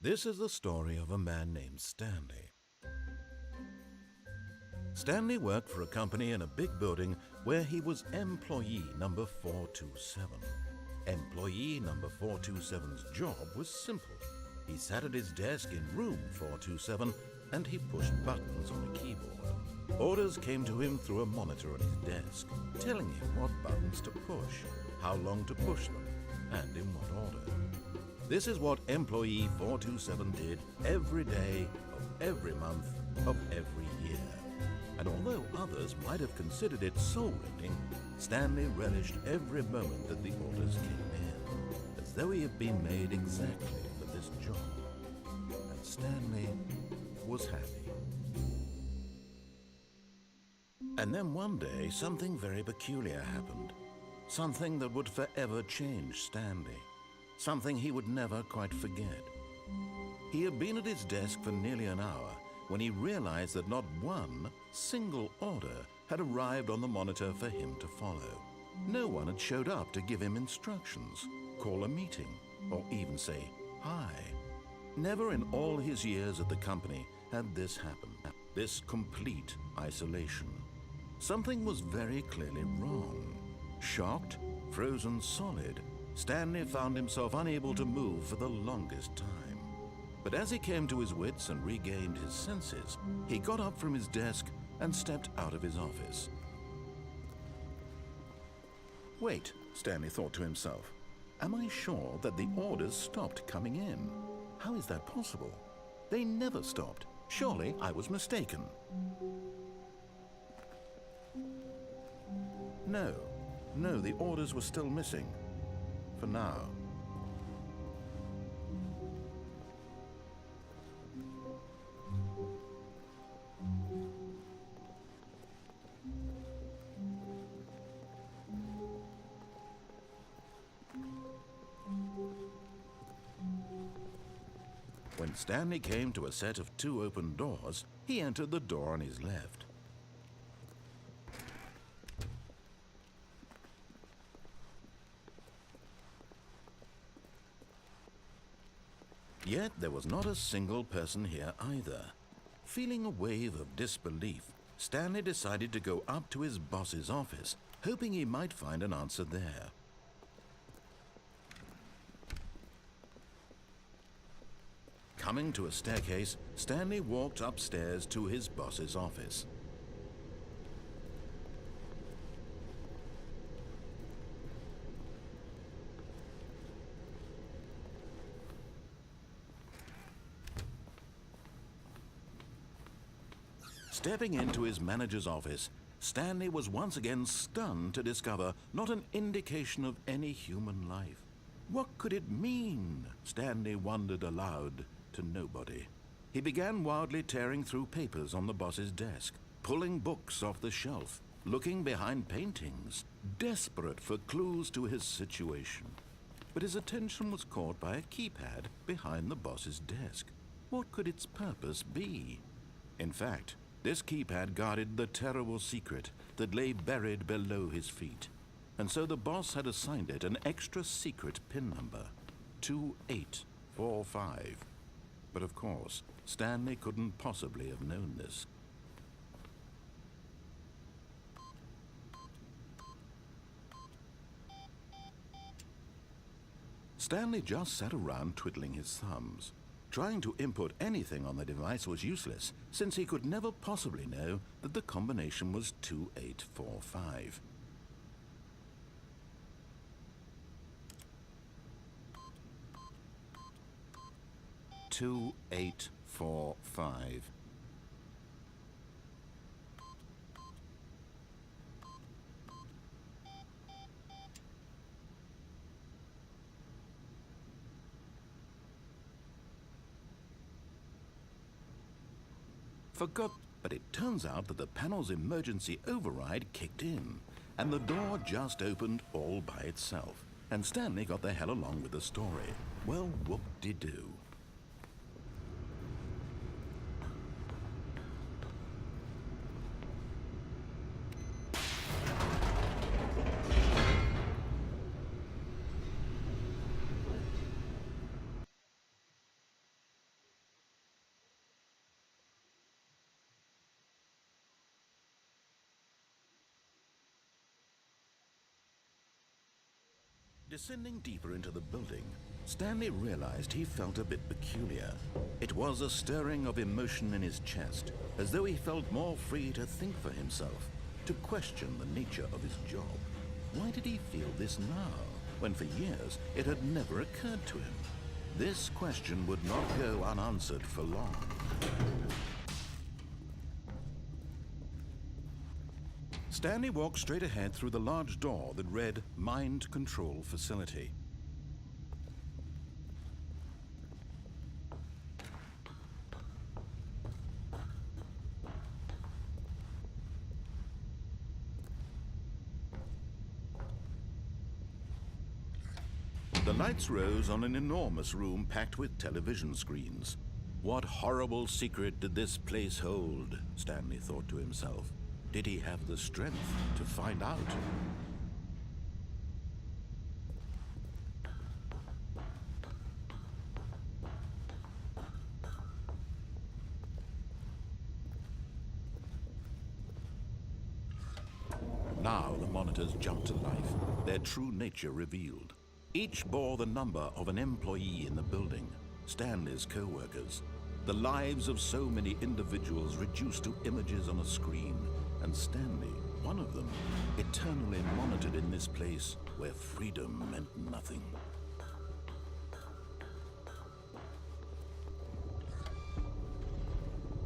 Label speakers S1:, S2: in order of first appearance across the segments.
S1: This is the story of a man named Stanley. Stanley worked for a company in a big building where he was employee number 427. Employee number 427's job was simple. He sat at his desk in room 427 and he pushed buttons on a keyboard. Orders came to him through a monitor on his desk, telling him what buttons to push, how long to push them, and in what order. This is what employee 427 did every day of every month of every year. And although others might have considered it soul-rending, Stanley relished every moment that the orders came in, as though he had been made exactly for this job. And Stanley was happy. And then one day, something very peculiar happened. Something that would forever change Stanley. Something he would never quite forget. He had been at his desk for nearly an hour when he realized that not one single order had arrived on the monitor for him to follow. No one had showed up to give him instructions, call a meeting, or even say hi. Never in all his years at the company had this happened, this complete isolation. Something was very clearly wrong. Shocked, frozen solid, Stanley found himself unable to move for the longest time. But as he came to his wits and regained his senses, he got up from his desk and stepped out of his office. Wait, Stanley thought to himself. Am I sure that the orders stopped coming in? How is that possible? They never stopped. Surely I was mistaken. No, the orders were still missing. For now. When Stanley came to a set of 2 open doors, he entered the door on his left. Yet there was not a single person here either. Feeling a wave of disbelief, Stanley decided to go up to his boss's office, hoping he might find an answer there. Coming to a staircase, Stanley walked upstairs to his boss's office. Stepping into his manager's office, Stanley was once again stunned to discover not an indication of any human life. What could it mean? Stanley wondered aloud to nobody. He began wildly tearing through papers on the boss's desk, pulling books off the shelf, looking behind paintings, desperate for clues to his situation. But his attention was caught by a keypad behind the boss's desk. What could its purpose be? In fact, this keypad guarded the terrible secret that lay buried below his feet. And so the boss had assigned it an extra secret PIN number, 2845. But of course, Stanley couldn't possibly have known this. Stanley just sat around twiddling his thumbs. Trying to input anything on the device was useless, since he could never possibly know that the combination was 2845. "2845. Forgot, but it turns out that the panel's emergency override kicked in, and the door just opened all by itself. And Stanley got the hell along with the story. Well, whoop-de-doo. Descending deeper into the building, Stanley realized he felt a bit peculiar. It was a stirring of emotion in his chest, as though he felt more free to think for himself, to question the nature of his job. Why did he feel this now, when for years it had never occurred to him? This question would not go unanswered for long. Stanley walked straight ahead through the large door that read Mind Control Facility. The lights rose on an enormous room packed with television screens. What horrible secret did this place hold? Stanley thought to himself. Did he have the strength to find out? Now the monitors jumped to life, their true nature revealed. Each bore the number of an employee in the building, Stanley's co-workers. The lives of so many individuals reduced to images on a screen, and Stanley, one of them, eternally monitored in this place where freedom meant nothing.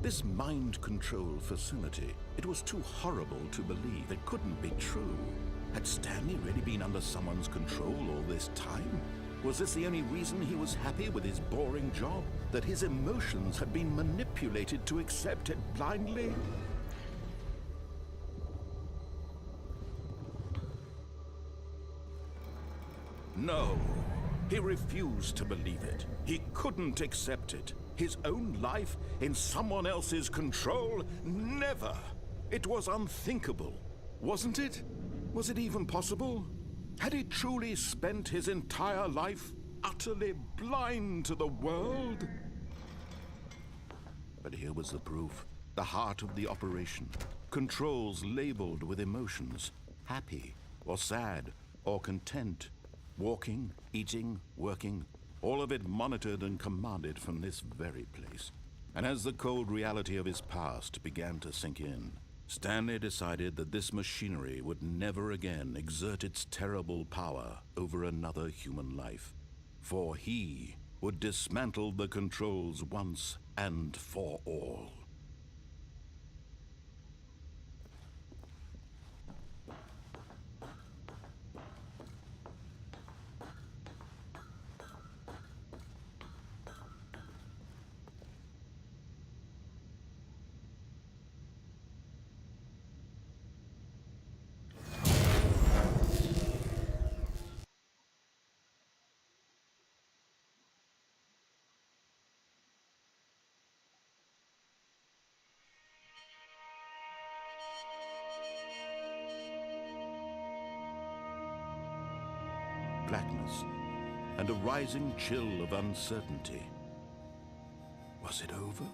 S1: This mind control facility, it was too horrible to believe. It couldn't be true. Had Stanley really been under someone's control all this time? Was this the only reason he was happy with his boring job? That his emotions had been manipulated to accept it blindly? No, he refused to believe it. He couldn't accept it. His own life in someone else's control? Never! It was unthinkable, wasn't it? Was it even possible? Had he truly spent his entire life utterly blind to the world? But here was the proof. The heart of the operation. Controls labeled with emotions. Happy, or sad, or content. Walking, eating, working. All of it monitored and commanded from this very place. And as the cold reality of his past began to sink in, Stanley decided that this machinery would never again exert its terrible power over another human life. For he would dismantle the controls once and for all. Blackness, and a rising chill of uncertainty. Was it over?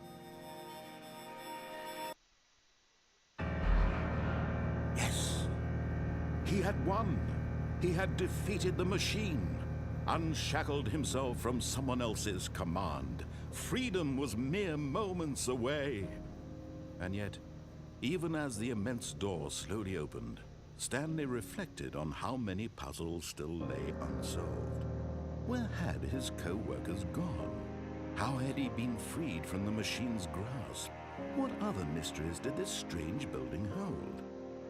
S1: Yes! He had won! He had defeated the machine, unshackled himself from someone else's command. Freedom was mere moments away. And yet, even as the immense door slowly opened, Stanley reflected on how many puzzles still lay unsolved. Where had his co-workers gone? How had he been freed from the machine's grasp? What other mysteries did this strange building hold?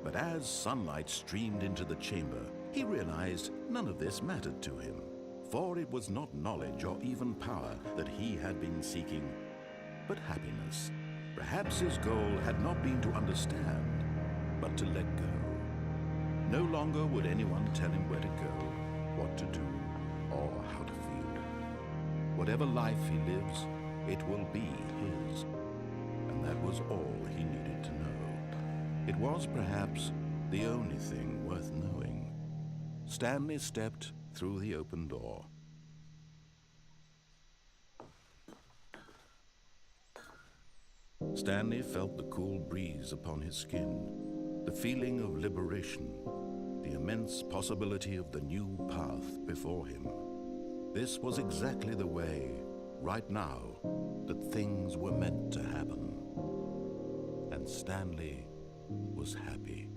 S1: But as sunlight streamed into the chamber, he realized none of this mattered to him. For it was not knowledge or even power that he had been seeking, but happiness. Perhaps his goal had not been to understand, but to let go. No longer would anyone tell him where to go, what to do, or how to feel. Whatever life he lives, it will be his. And that was all he needed to know. It was perhaps the only thing worth knowing. Stanley stepped through the open door. Stanley felt the cool breeze upon his skin, the feeling of liberation. the immense possibility of the new path before him. This was exactly the way, right now, that things were meant to happen. And Stanley was happy.